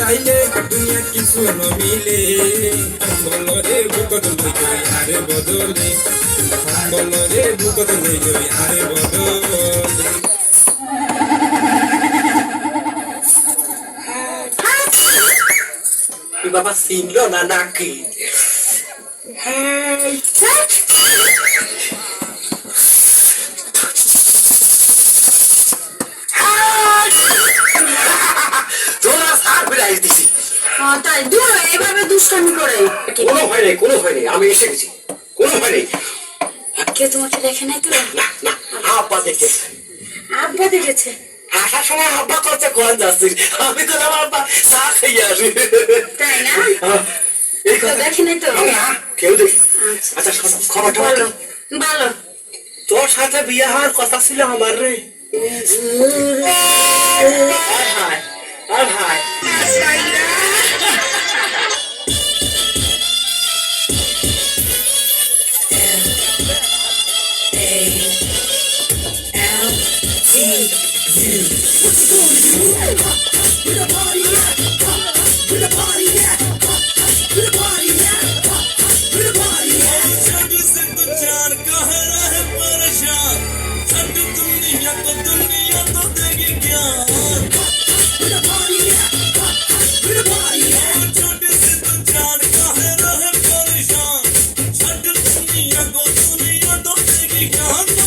চাইলে দুনিয়া কিছু নমিলে বলরে বুকত লই গই আরে বদলে বলরে বুকত লই গই আরে বদলে বাবা চিনলো না নাকি তাই দূর এইভাবে দুষ্টামি করে কোনো ভয় নেই আমি এসে গেছি কোনো ভয় নেই কে তোমাকে দেখে নাই তো না না আব্বা দেখেছে আব্বা দেখেছে আসার সময় আব্বা করছে কোন যাচ্ছি আমি তো আমার আব্বা চা খাইয়ে আসি তাই না এই তো দেখে নাই তো না কেউ দেখি আচ্ছা খবরটা ভালো ভালো তোর সাথে বিয়ে হওয়ার কথা ছিল আমার রে আর হায় Yeah.